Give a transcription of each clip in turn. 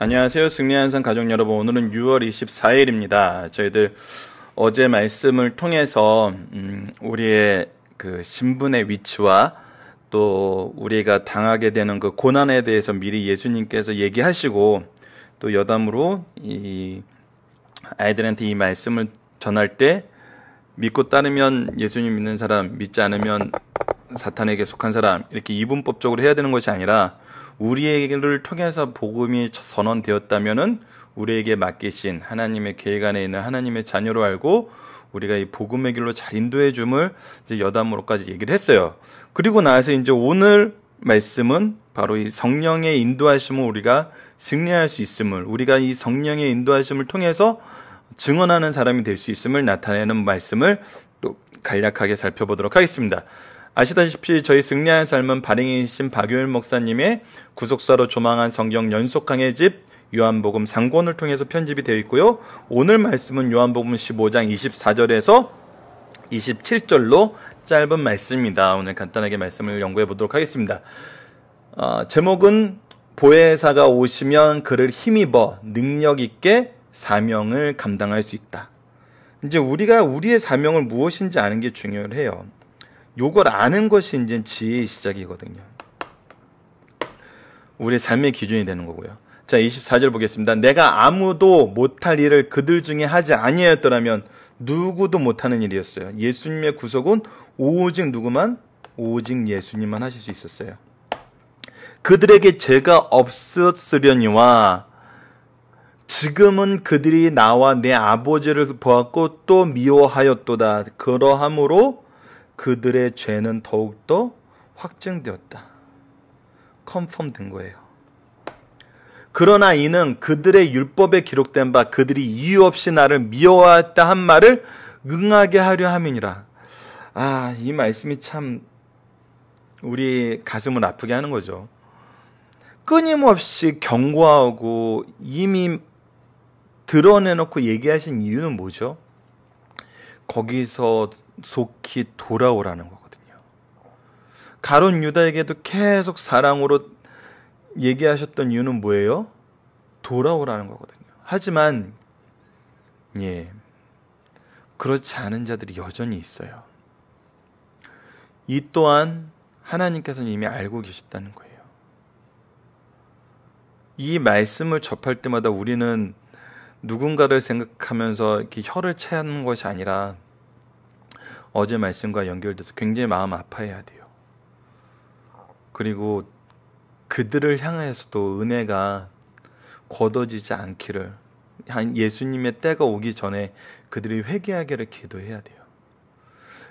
안녕하세요. 승리한산 가족 여러분. 오늘은 6월 24일입니다. 저희들 어제 말씀을 통해서 우리의 그 신분의 위치와 또 우리가 당하게 되는 그 고난에 대해서 미리 예수님께서 얘기하시고 또 여담으로 이 아이들한테 이 말씀을 전할 때 믿고 따르면 예수님 믿는 사람, 믿지 않으면 사탄에게 속한 사람, 이렇게 이분법적으로 해야 되는 것이 아니라 우리를 통해서 복음이 선언되었다면은 우리에게 맡기신 하나님의 계획 안에 있는 하나님의 자녀로 알고 우리가 이 복음의 길로 잘 인도해 줌을 이제 여담으로까지 얘기를 했어요. 그리고 나서 이제 오늘 말씀은 바로 이 성령의 인도하심을 우리가 승리할 수 있음을, 우리가 이 성령의 인도하심을 통해서 증언하는 사람이 될 수 있음을 나타내는 말씀을 또 간략하게 살펴보도록 하겠습니다. 아시다시피 저희 승리한 삶은 발행이신 박효일 목사님의 구속사로 조망한 성경 연속 강해 집 요한복음 3권을 통해서 편집이 되어 있고요. 오늘 말씀은 요한복음 15장 24절에서 27절로 짧은 말씀입니다. 오늘 간단하게 말씀을 연구해 보도록 하겠습니다. 제목은 보혜사가 오시면 그를 힘입어 능력 있게 사명을 감당할 수 있다. 이제 우리가 우리의 사명을 무엇인지 아는 게 중요해요. 요걸 아는 것이 이제 지혜의 시작이거든요. 우리의 삶의 기준이 되는 거고요. 자, 24절 보겠습니다. 내가 아무도 못할 일을 그들 중에 하지 아니하였더라면 누구도 못하는 일이었어요. 예수님의 구속은 오직 누구만? 오직 예수님만 하실 수 있었어요. 그들에게 죄가 없었으려니와 지금은 그들이 나와 내 아버지를 보았고 또 미워하였도다. 그러함으로 그들의 죄는 더욱더 확증되었다. 컨펌된 거예요. 그러나 이는 그들의 율법에 기록된 바 그들이 이유 없이 나를 미워하였다 한 말을 응하게 하려 함이니라. 이 말씀이 참 우리 가슴을 아프게 하는 거죠. 끊임없이 경고하고 이미 드러내놓고 얘기하신 이유는 뭐죠? 거기서 속히 돌아오라는 거거든요. 가룟 유다에게도 계속 사랑으로 얘기하셨던 이유는 뭐예요? 돌아오라는 거거든요. 하지만 그렇지 않은 자들이 여전히 있어요. 이 또한 하나님께서는 이미 알고 계셨다는 거예요. 이 말씀을 접할 때마다 우리는 누군가를 생각하면서 이렇게 혀를 채는 것이 아니라 어제 말씀과 연결돼서 굉장히 마음 아파해야 돼요. 그리고 그들을 향해서도 은혜가 거둬지지 않기를, 예수님의 때가 오기 전에 그들이 회개하기를 기도해야 돼요.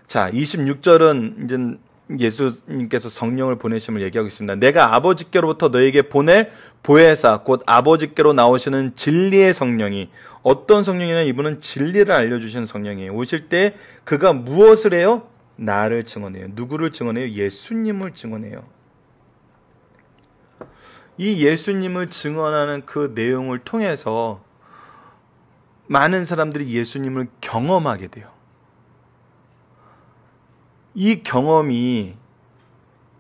자, 26절은 이제 예수님께서 성령을 보내심을 얘기하고 있습니다. 내가 아버지께로부터 너에게 보낼 보혜사 곧 아버지께로 나오시는 진리의 성령이, 어떤 성령이냐, 이분은 진리를 알려주시는 성령이에요. 오실 때 그가 무엇을 해요? 나를 증언해요. 누구를 증언해요? 예수님을 증언해요. 이 예수님을 증언하는 그 내용을 통해서 많은 사람들이 예수님을 경험하게 돼요. 이 경험이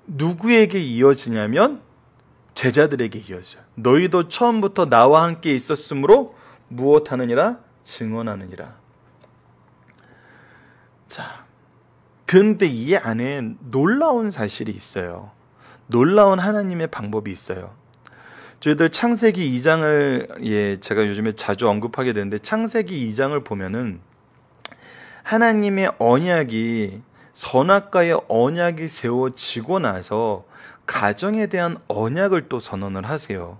누구에게 이어지냐면 제자들에게 이어져요. 너희도 처음부터 나와 함께 있었으므로 무엇하느니라? 증언하느니라. 자, 근데 이 안에 놀라운 사실이 있어요. 놀라운 하나님의 방법이 있어요. 저희들 창세기 2장을 제가 요즘에 자주 언급하게 되는데, 창세기 2장을 보면은 하나님의 언약이, 선악과의 언약이 세워지고 나서 가정에 대한 언약을 또 선언을 하세요.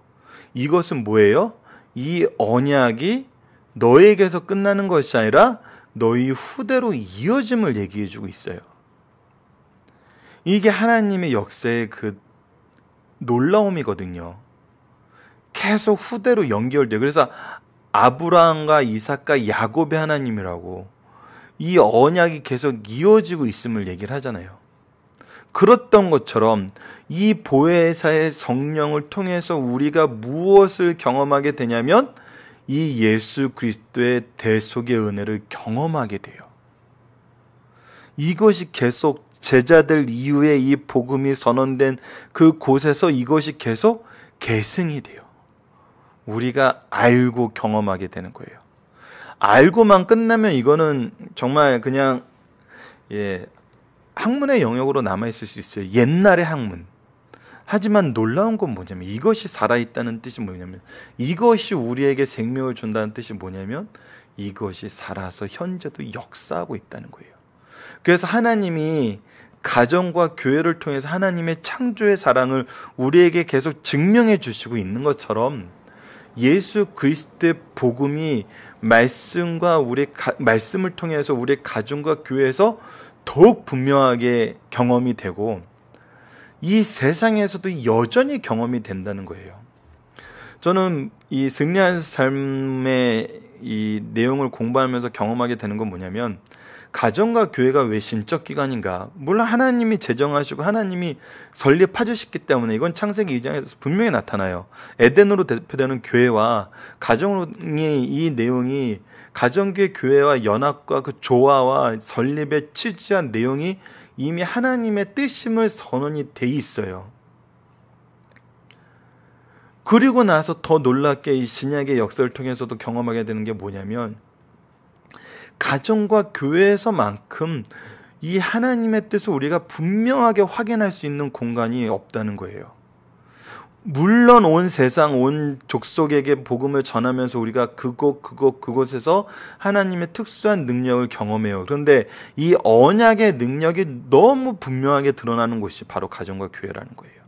이것은 뭐예요? 이 언약이 너에게서 끝나는 것이 아니라 너희 후대로 이어짐을 얘기해주고 있어요. 이게 하나님의 역사의 그 놀라움이거든요. 계속 후대로 연결돼요. 그래서 아브라함과 이삭과 야곱의 하나님이라고, 이 언약이 계속 이어지고 있음을 얘기를 하잖아요. 그렇던 것처럼 이 보혜사의 성령을 통해서 우리가 무엇을 경험하게 되냐면 이 예수 그리스도의 대속의 은혜를 경험하게 돼요. 이것이 계속 제자들 이후에 이 복음이 선언된 그 곳에서 이것이 계속 계승이 돼요. 우리가 알고 경험하게 되는 거예요. 알고만 끝나면 이거는 정말 그냥 학문의 영역으로 남아있을 수 있어요. 옛날의 학문. 하지만 놀라운 건 뭐냐면 이것이 살아있다는 뜻이 뭐냐면 이것이 우리에게 생명을 준다는 뜻이 뭐냐면 이것이 살아서 현재도 역사하고 있다는 거예요. 그래서 하나님이 가정과 교회를 통해서 하나님의 창조의 사랑을 우리에게 계속 증명해 주시고 있는 것처럼 예수 그리스도의 복음이 말씀을 통해서 우리의 가정과 교회에서 더욱 분명하게 경험이 되고 이 세상에서도 여전히 경험이 된다는 거예요. 저는 이 승리한 삶의 이 내용을 공부하면서 경험하게 되는 건 뭐냐면 가정과 교회가 왜 신적 기관인가? 물론 하나님이 제정하시고 하나님이 설립하셨기 때문에 이건 창세기 2장에서 분명히 나타나요. 에덴으로 대표되는 교회와 가정의 이 내용이 가정교회 교회와 연합과 그 조화와 설립에 취지한 내용이 이미 하나님의 뜻임을 선언이 돼 있어요. 그리고 나서 더 놀랍게 이 신약의 역사를 통해서도 경험하게 되는 게 뭐냐면 가정과 교회에서만큼 이 하나님의 뜻을 우리가 분명하게 확인할 수 있는 공간이 없다는 거예요. 물론 온 세상, 온 족속에게 복음을 전하면서 우리가 그곳에서 하나님의 특수한 능력을 경험해요. 그런데 이 언약의 능력이 너무 분명하게 드러나는 곳이 바로 가정과 교회라는 거예요.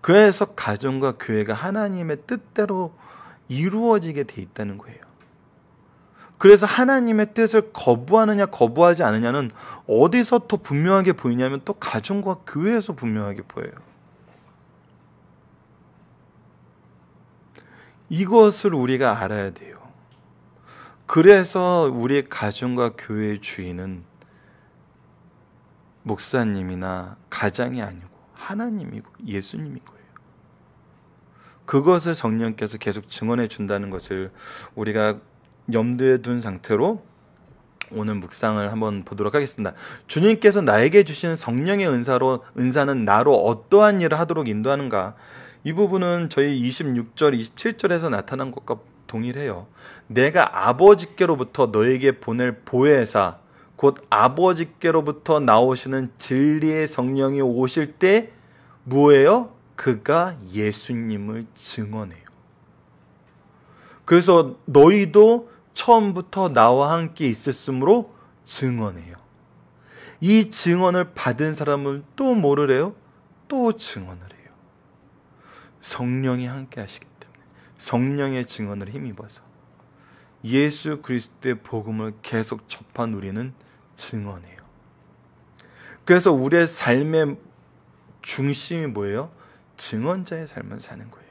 그래서 가정과 교회가 하나님의 뜻대로 이루어지게 돼 있다는 거예요. 그래서 하나님의 뜻을 거부하느냐 거부하지 않느냐는 어디서 더 분명하게 보이냐면 또 가정과 교회에서 분명하게 보여요. 이것을 우리가 알아야 돼요. 그래서 우리의 가정과 교회의 주인은 목사님이나 가장이 아니고 하나님이고 예수님인 거예요. 그것을 성령께서 계속 증언해 준다는 것을 우리가 염두에 둔 상태로 오늘 묵상을 한번 보도록 하겠습니다. 주님께서 나에게 주시는 성령의 은사는 나로 어떠한 일을 하도록 인도하는가? 이 부분은 저희 26절, 27절에서 나타난 것과 동일해요. 내가 아버지께로부터 너에게 보낼 보혜사, 곧 아버지께로부터 나오시는 진리의 성령이 오실 때 뭐예요? 그가 예수님을 증언해요. 그래서 너희도 처음부터 나와 함께 있었으므로 증언해요. 이 증언을 받은 사람은 또 뭐를 해요? 또 증언을 해요. 성령이 함께 하시기 때문에 성령의 증언을 힘입어서 예수 그리스도의 복음을 계속 접한 우리는 증언해요. 그래서 우리의 삶의 중심이 뭐예요? 증언자의 삶을 사는 거예요.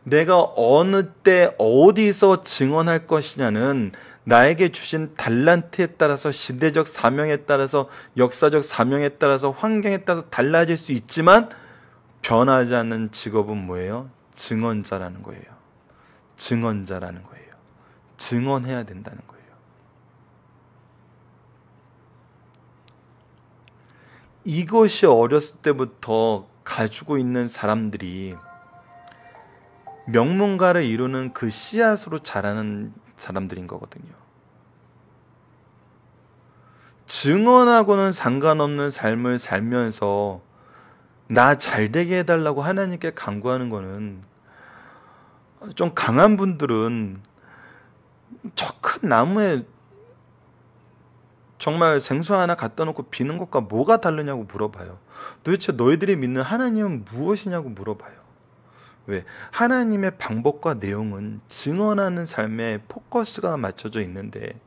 내가 어느 때 어디서 증언할 것이냐는 나에게 주신 달란트에 따라서 시대적 사명에 따라서 역사적 사명에 따라서 환경에 따라서 달라질 수 있지만 변하지 않는 직업은 뭐예요? 증언자라는 거예요. 증언자라는 거예요. 증언해야 된다는 거예요. 이것이 어렸을 때부터 가지고 있는 사람들이 명문가를 이루는 그 씨앗으로 자라는 사람들인 거거든요. 증언하고는 상관없는 삶을 살면서 나 잘되게 해달라고 하나님께 간구하는 거는 좀 강한 분들은 저 큰 나무에 정말 생수 하나 갖다 놓고 비는 것과 뭐가 다르냐고 물어봐요. 도대체 너희들이 믿는 하나님은 무엇이냐고 물어봐요. 왜? 하나님의 방법과 내용은 증언하는 삶에 포커스가 맞춰져 있는데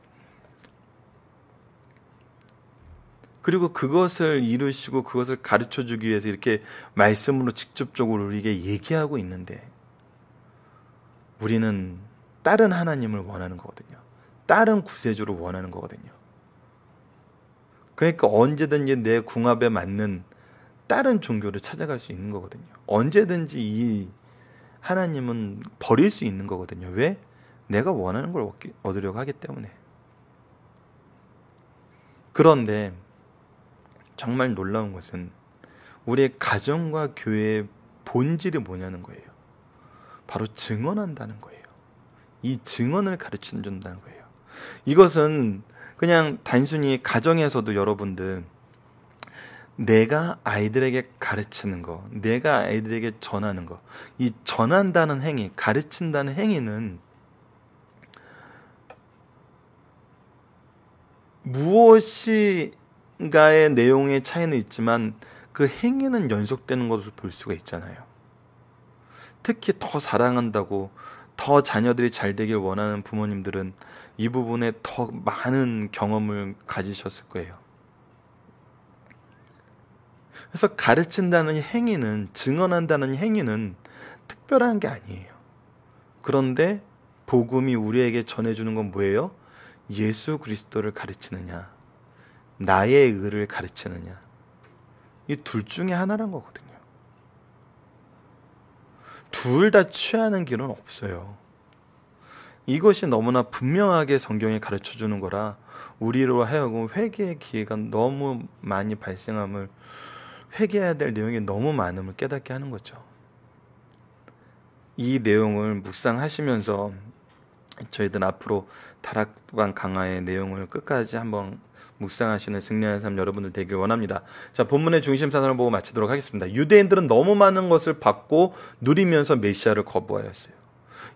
그리고 그것을 이루시고 그것을 가르쳐주기 위해서 이렇게 말씀으로 직접적으로 우리에게 얘기하고 있는데 우리는 다른 하나님을 원하는 거거든요. 다른 구세주를 원하는 거거든요. 그러니까 언제든지 내 궁합에 맞는 다른 종교를 찾아갈 수 있는 거거든요. 언제든지 이 하나님은 버릴 수 있는 거거든요. 왜? 내가 원하는 걸 얻으려고 하기 때문에. 그런데 정말 놀라운 것은 우리의 가정과 교회의 본질이 뭐냐는 거예요. 바로 증언한다는 거예요. 이 증언을 가르쳐 준다는 거예요. 이것은 그냥 단순히 가정에서도 여러분들 내가 아이들에게 가르치는 거, 내가 아이들에게 전하는 거, 이 전한다는 행위, 가르친다는 행위는 무엇인가의 내용의 차이는 있지만 그 행위는 연속되는 것을 볼 수가 있잖아요. 특히 더 사랑한다고 더 자녀들이 잘 되길 원하는 부모님들은 이 부분에 더 많은 경험을 가지셨을 거예요. 그래서 가르친다는 행위는, 증언한다는 행위는 특별한 게 아니에요. 그런데 복음이 우리에게 전해주는 건 뭐예요? 예수 그리스도를 가르치느냐, 나의 의를 가르치느냐, 이 둘 중에 하나란 거거든요. 둘 다 취하는 길은 없어요. 이것이 너무나 분명하게 성경이 가르쳐주는 거라 우리로 하여금 회개의 기회가 너무 많이 발생함을, 회개해야 될 내용이 너무 많음을 깨닫게 하는 거죠. 이 내용을 묵상하시면서 저희들 앞으로 다락방 강화의 내용을 끝까지 한번 묵상하시는 승리하는 삶 여러분들 되길 원합니다. 자, 본문의 중심 사상을 보고 마치도록 하겠습니다. 유대인들은 너무 많은 것을 받고 누리면서 메시아를 거부하였어요.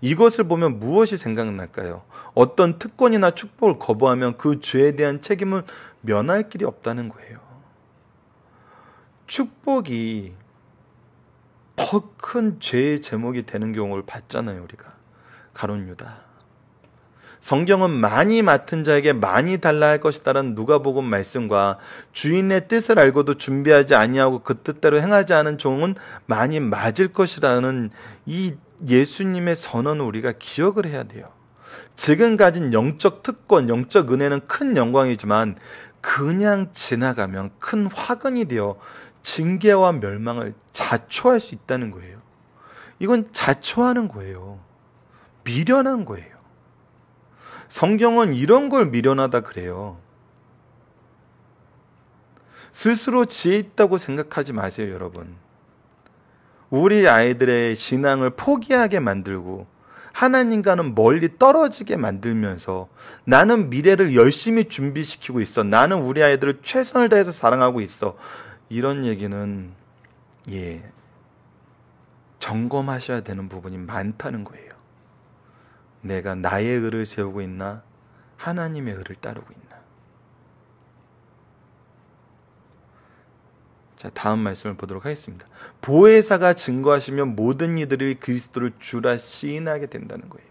이것을 보면 무엇이 생각날까요? 어떤 특권이나 축복을 거부하면 그 죄에 대한 책임을 면할 길이 없다는 거예요. 축복이 더 큰 죄의 제목이 되는 경우를 봤잖아요, 우리가. 가룟 유다. 성경은 많이 맡은 자에게 많이 달라 할 것이다라는 누가복음 말씀과 주인의 뜻을 알고도 준비하지 아니하고 그 뜻대로 행하지 않은 종은 많이 맞을 것이라는 이 예수님의 선언을 우리가 기억을 해야 돼요. 지금 가진 영적 특권, 영적 은혜는 큰 영광이지만 그냥 지나가면 큰 화근이 되어 징계와 멸망을 자초할 수 있다는 거예요. 이건 자초하는 거예요. 미련한 거예요. 성경은 이런 걸 미련하다 그래요. 스스로 지혜 있다고 생각하지 마세요, 여러분. 우리 아이들의 신앙을 포기하게 만들고 하나님과는 멀리 떨어지게 만들면서 나는 미래를 열심히 준비시키고 있어, 나는 우리 아이들을 최선을 다해서 사랑하고 있어, 이런 얘기는 점검하셔야 되는 부분이 많다는 거예요. 내가 나의 의를 세우고 있나, 하나님의 의를 따르고 있나. 자, 다음 말씀을 보도록 하겠습니다. 보혜사가 증거하시면 모든 이들이 그리스도를 주라 시인하게 된다는 거예요.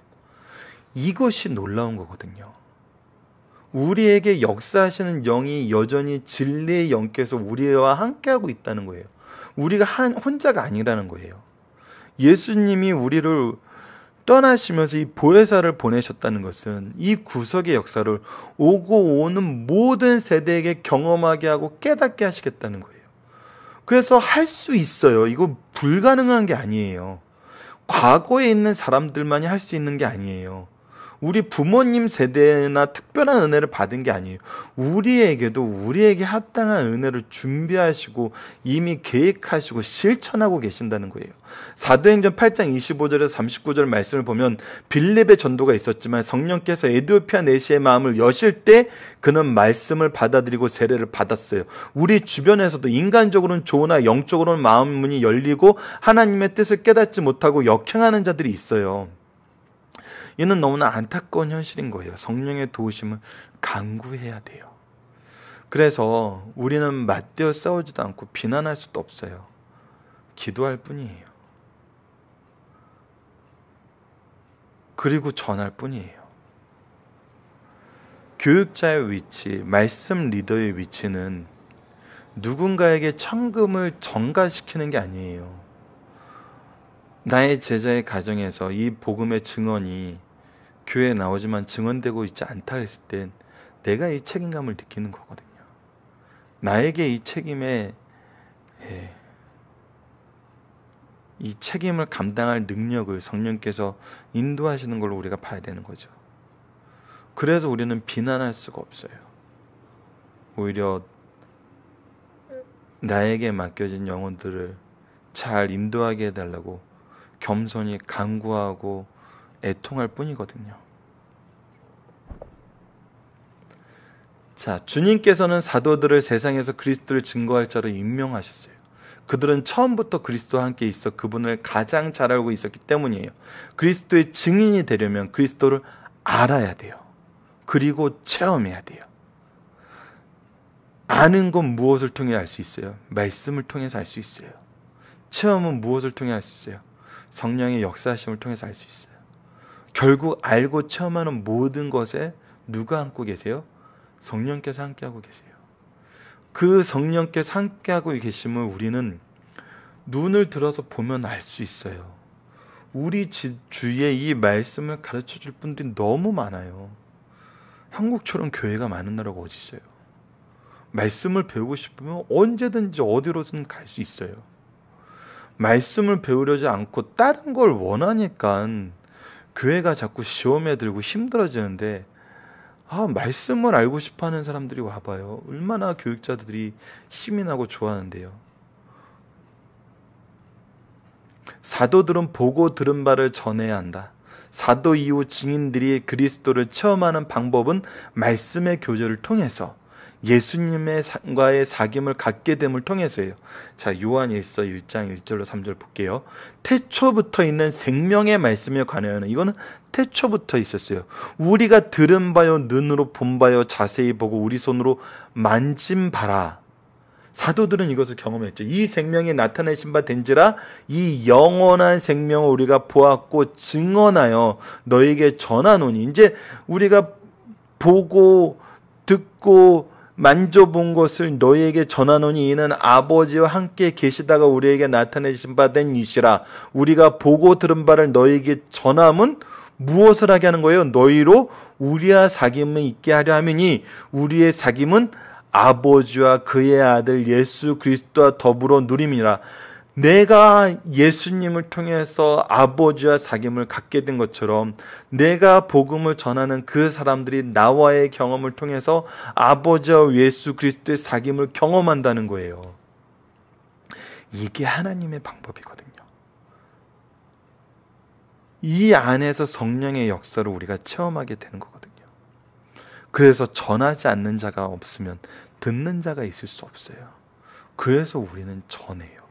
이것이 놀라운 거거든요. 우리에게 역사하시는 영이 여전히 진리의 영께서 우리와 함께하고 있다는 거예요. 우리가 혼자가 아니라는 거예요. 예수님이 우리를 떠나시면서 이 보혜사를 보내셨다는 것은 이 구속의 역사를 오고 오는 모든 세대에게 경험하게 하고 깨닫게 하시겠다는 거예요. 그래서 할 수 있어요. 이거 불가능한 게 아니에요. 과거에 있는 사람들만이 할 수 있는 게 아니에요. 우리 부모님 세대나 특별한 은혜를 받은 게 아니에요. 우리에게도 우리에게 합당한 은혜를 준비하시고 이미 계획하시고 실천하고 계신다는 거예요. 사도행전 8장 25절에서 39절 말씀을 보면 빌립의 전도가 있었지만 성령께서 에디오피아 내시의 마음을 여실 때 그는 말씀을 받아들이고 세례를 받았어요. 우리 주변에서도 인간적으로는 좋으나 영적으로는 마음 문이 열리고 하나님의 뜻을 깨닫지 못하고 역행하는 자들이 있어요. 이는 너무나 안타까운 현실인 거예요. 성령의 도우심을 간구해야 돼요. 그래서 우리는 맞대어 싸우지도 않고 비난할 수도 없어요. 기도할 뿐이에요. 그리고 전할 뿐이에요. 교육자의 위치, 말씀 리더의 위치는 누군가에게 천금을 전가시키는 게 아니에요. 나의 제자의 가정에서 이 복음의 증언이 교회에 나오지만 증언되고 있지 않다 했을 땐 내가 이 책임감을 느끼는 거거든요. 나에게 이 책임을 감당할 능력을 성령께서 인도하시는 걸 우리가 봐야 되는 거죠. 그래서 우리는 비난할 수가 없어요. 오히려 나에게 맡겨진 영혼들을 잘 인도하게 해달라고 겸손히 간구하고 애통할 뿐이거든요. 자, 주님께서는 사도들을 세상에서 그리스도를 증거할 자로 임명하셨어요. 그들은 처음부터 그리스도와 함께 있어 그분을 가장 잘 알고 있었기 때문이에요. 그리스도의 증인이 되려면 그리스도를 알아야 돼요. 그리고 체험해야 돼요. 아는 건 무엇을 통해 알 수 있어요? 말씀을 통해서 알 수 있어요. 체험은 무엇을 통해 알 수 있어요? 성령의 역사하심을 통해서 알 수 있어요. 결국 알고 체험하는 모든 것에 누가 안고 계세요? 성령께서 함께하고 계세요. 그 성령께서 함께하고 계심을 우리는 눈을 들어서 보면 알 수 있어요. 우리 주위에 이 말씀을 가르쳐 줄 분들이 너무 많아요. 한국처럼 교회가 많은 나라가 어디 있어요? 말씀을 배우고 싶으면 언제든지 어디로든 갈 수 있어요. 말씀을 배우려지 않고 다른 걸 원하니까 교회가 자꾸 시험에 들고 힘들어지는데, 말씀을 알고 싶어하는 사람들이 와봐요. 얼마나 교육자들이 힘이 나고 좋아하는데요. 사도들은 보고 들은 바를 전해야 한다. 사도 이후 증인들이 그리스도를 체험하는 방법은 말씀의 교제를 통해서, 예수님과의 사귐을 갖게 됨을 통해서예요. 자, 요한일서 1장 1절로 3절 볼게요. 태초부터 있는 생명의 말씀에 관하여는, 이거는 태초부터 있었어요. 우리가 들은 바요, 눈으로 본 바요, 자세히 보고 우리 손으로 만진 바라. 사도들은 이것을 경험했죠. 이 생명이 나타내신 바 된지라, 이 영원한 생명을 우리가 보았고 증언하여 너에게 전하노니. 이제 우리가 보고 듣고 만져본 것을 너희에게 전하노니 이는 아버지와 함께 계시다가 우리에게 나타내신 바 된 이시라. 우리가 보고 들은 바를 너희에게 전함은 무엇을 하게 하는 거예요? 너희로 우리와 사귐을 있게 하려 함이니, 우리의 사귐은 아버지와 그의 아들 예수 그리스도와 더불어 누림이라. 내가 예수님을 통해서 아버지와 사귐을 갖게 된 것처럼, 내가 복음을 전하는 그 사람들이 나와의 경험을 통해서 아버지와 예수 그리스도의 사귐을 경험한다는 거예요. 이게 하나님의 방법이거든요. 이 안에서 성령의 역사를 우리가 체험하게 되는 거거든요. 그래서 전하지 않는 자가 없으면 듣는 자가 있을 수 없어요. 그래서 우리는 전해요.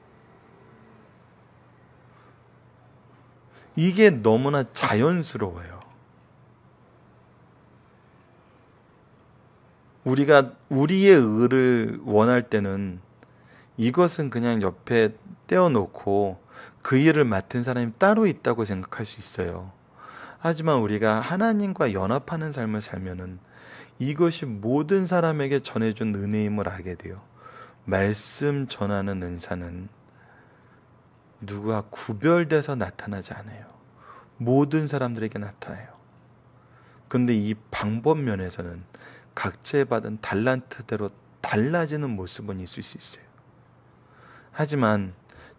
이게 너무나 자연스러워요. 우리가 우리의 의를 원할 때는 이것은 그냥 옆에 떼어놓고 그 일을 맡은 사람이 따로 있다고 생각할 수 있어요. 하지만 우리가 하나님과 연합하는 삶을 살면은 이것이 모든 사람에게 전해준 은혜임을 알게 돼요. 말씀 전하는 은사는 누가 구별돼서 나타나지 않아요. 모든 사람들에게 나타나요. 근데 이 방법 면에서는 각자의 받은 달란트대로 달라지는 모습은 있을 수 있어요. 하지만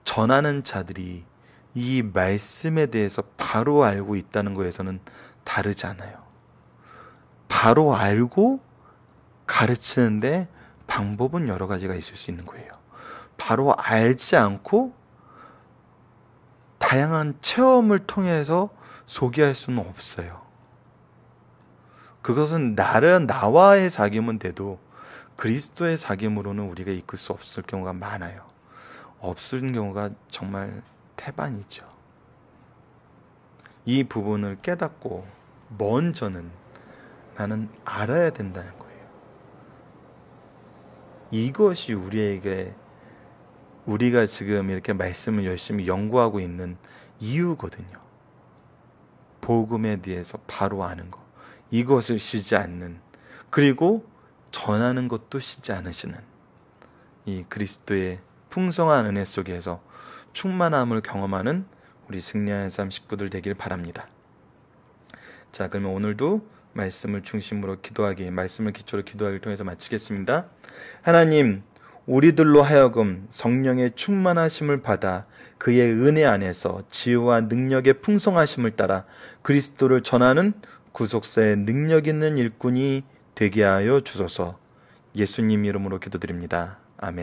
전하는 자들이 이 말씀에 대해서 바로 알고 있다는 것에서는 다르지 않아요. 바로 알고 가르치는데 방법은 여러 가지가 있을 수 있는 거예요. 바로 알지 않고 다양한 체험을 통해서 소개할 수는 없어요. 그것은 나와의 사귐은 돼도 그리스도의 사귐으로는 우리가 이끌 수 없을 경우가 많아요. 없을 경우가 정말 태반이죠. 이 부분을 깨닫고 먼저는 나는 알아야 된다는 거예요. 이것이 우리가 지금 이렇게 말씀을 열심히 연구하고 있는 이유거든요. 복음에 대해서 바로 아는 것, 이것을 쉬지 않는, 그리고 전하는 것도 쉬지 않으시는 이 그리스도의 풍성한 은혜 속에서 충만함을 경험하는 우리 승리하는 삶 식구들 되길 바랍니다. 자, 그러면 오늘도 말씀을 중심으로 말씀을 기초로 기도하기를 통해서 마치겠습니다. 하나님, 우리들로 하여금 성령의 충만하심을 받아 그의 은혜 안에서 지혜와 능력의 풍성하심을 따라 그리스도를 전하는 구속사의 능력 있는 일꾼이 되게 하여 주소서. 예수님 이름으로 기도드립니다. 아멘.